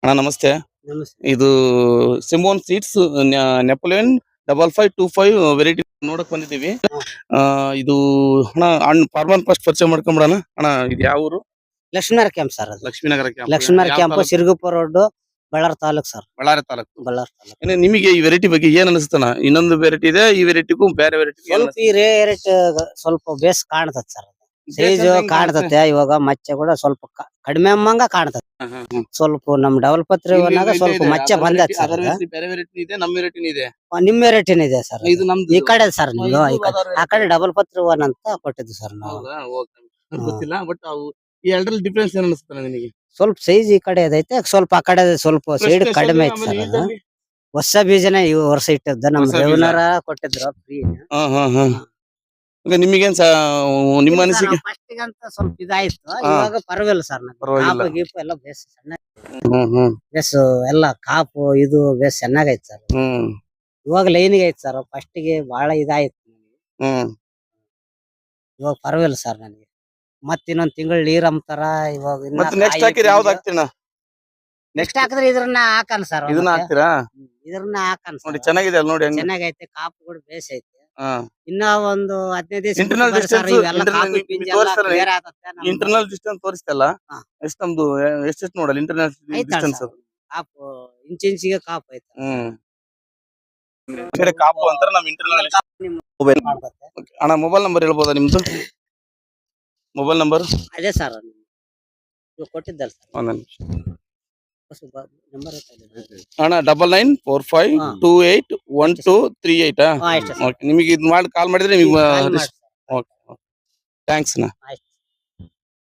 ಅಣ್ಣ ನಮಸ್ತೆ. ನಮಸ್ತೆ. ಇದು ಸಿಮೋನ್ ಸೀಡ್ಸ್ ನೆಪೋಲಿಯನ್ 5525 ವೆರೈಟಿ ನೋಡಕ್ ಬಂದಿದ್ದೀವಿ. ಇದು ಅಣ್ಣ ಫಾರ್ಮರ್ ಫಸ್ಟ್ ಪರಿಚಯ ಮಾಡ್ಕೊಂಬಿಡೋಣ. ಅಣ್ಣ ಇದು ಯಾವ ಊರು? ಲಕ್ಷ್ಮೀನಗರ ಕ್ಯಾಂಪ್ ಸರ್ ಅದು. Lakshminagar camp. Lakshminagar camp Siruguppa road Bellary taluk sir. Bellary taluk. Bellary taluk. ನಿಮಗೆ ಈ ವೆರೈಟಿ ಬಗ್ಗೆ ಏನ್ ಅನಿಸ್ತಣ್ಣ? ಇನ್ನೊಂದು ವೆರೈಟಿ ಇದೆ, ಈ ವೆರೈಟಿಗೂ ಬೇರೆ ವೆರೈಟಿ ಸ್ವಲ್ಪ ಈ ರೇಟ್ ಸ್ವಲ್ಪ ಬೇಸ್ ಕಾಣ್ತದೆ ಸರ್. ಸೈಜ್ ಕಾಣ್ತತೆ. ಇವಾಗ ಮಚ್ಚೆ ಕೂಡ ಸ್ವಲ್ಪ ಕಡಿಮೆ ಅಮ್ಮಂಗ ಕಾಣ್ತದೆ. ಸ್ವಲ್ಪ ನಮ್ ಡಬಲ್ ಪತ್ರಿ ಸ್ವಲ್ಪ ಮಚ್ಚೆ ಬಂದೈತೆ ಸರ್. ಬೇರೆ ವೆರೈಟಿ ಇದೆ, ನಮ್ಮ ವೆರೈಟಿನೂ ಇದೆ. ನಿಮ್ ವೆರೈಟಿನ ಇದೆ ಸರ್. ಇದು ನಮ್ದು ಈ ಕಡೆ ಸರ್ ನೀವು ಆ ಕಡೆ ಡಬಲ್ ಪತ್ರಿ ಒನ್ ಅಂತ ಕೊಟ್ಟಿದ್ದು ಸರ್ ನಾವು. ಗೊತ್ತಿಲ್ಲ, ಬಟ್ ಅವು ಈ ಎರಡರಲ್ಲಿ ಡಿಫ್ರೆನ್ಸ್ ಏನ್ ಅನಿಸ್ತಣ್ಣ ನಿನಗೆ? ಸ್ವಲ್ಪ ಸೈಜ್ ಈ ಕಡೆ ಐತೆ, ಸ್ವಲ್ಪ ಆ ಕಡೆ ಸ್ವಲ್ಪ ಸೈಡ್ ಕಡಿಮೆ ಐತೆ ಸರ್. ಅದು ಹೊಸ ಬೀಜನೇ ಈ ವರ್ಷ ಇಟ್ಟಿದ್ದ ನಮ್ ದೇವನರ ಕೊಟ್ಟಿದ್ರು ಫ್ರೀ. ನಿಮಗೇನ್ ನಿಮ್ಮ ಅನಿಸಿಕೆ? ಫಸ್ಟ್ ಅಂತ ಸ್ವಲ್ಪ ಇದಾಯ್ತು, ಇವಾಗ ಪರವಾಗಿಲ್ಲ ಸರ್. ಪರವಾಗಿಲ್ಲ. ಗೀಪು ಎಲ್ಲ ಬೇಸ್ ಬೇಸ್ ಎಲ್ಲ ಕಾಪು ಇದು ಬೇಸ್ ಚೆನ್ನಾಗೈತೆ ಸರ್. ಇವಾಗ ಲೈನ್ಗೆ ಐತೆ ಸರ್. ಫಸ್ಟ್ ಗೆ ಬಹಳ ಇದಾಯ್ತು. ಇವಾಗ ಪರವಾಗಿಲ್ಲ ಸರ್ ನನಗೆ. ಮತ್ ಇನ್ನೊಂದ್ ತಿಂಗಳು ನೀರ್ ಅಂತಾರ. ಇವಾಗ ನೆಕ್ಸ್ಟ್ ಹಾಕಿದ್ರೆ ಯಾವ್ದು ಹಾಕ್ತೀನ? ನೆಕ್ಸ್ಟ್ ಹಾಕಿದ್ರೆ ಇದ್ರನ್ನ ಹಾಕನ್ ಸರ್. ಇದನ್ನ ಹಾಕ್ತೀರಾ? ಇದ್ರನ್ನ ಹಾಕನ್ ನೋಡಿ ಚೆನ್ನಾಗಿದೆ ಅಲ್ಲ, ನೋಡಿ ಹೆಂಗ್. ಚೆನ್ನಾಗೈತೆ. ಕಾಪು ಕೂಡ ಬೇಸ್ ಐತೆ. ಹಾ. ಇನ್ನ ಒಂದು 15 ದಿವಸ Internal distance, ಇಂಟರ್ನಲ್ ಡಿಸ್ಟೆನ್ಸ್ ತೋರಿಸ್ತಲ್ಲ ಹಾ. ಎಷ್ಟು ನಮ್ದು ಎಷ್ಟು ನೋಡಲ್ಲ ಇಂಟರ್ನಲ್ ಡಿಸ್ಟೆನ್ಸ್. ಕಾಪು ಇಂಚಿಗೆ ಕಾಪು ಐತೆ. ಈ ಕಡೆ ಕಾಪು ಅಂತಾರೆ, ನಮ್ ಇಂಟರ್ನಲ್. ಅಣ್ಣ ಮೊಬೈಲ್ ನಂಬರ್ ಹೇಳ್ಬೋದಾ ನಿಮ್ದು? ಮೊಬೈಲ್ ನಂಬರ್ ಅದೇ ಸರ್ ಕೊಟ್ಟಿದ್ದಲ್ಲ ಸರ್. ಒಂದ್ ನಿಮಿಷ ನಂಬರ್ ಅಣ್ಣ 9945281238. ನಿಮಗೆ ಇದು ಮಾಡಿ ಕಾಲ್ ಮಾಡಿದ್ರೆ ನಿಮಗೆ. ಓಕೆ, ಥ್ಯಾಂಕ್ಸ್ ಅಣ್ಣ.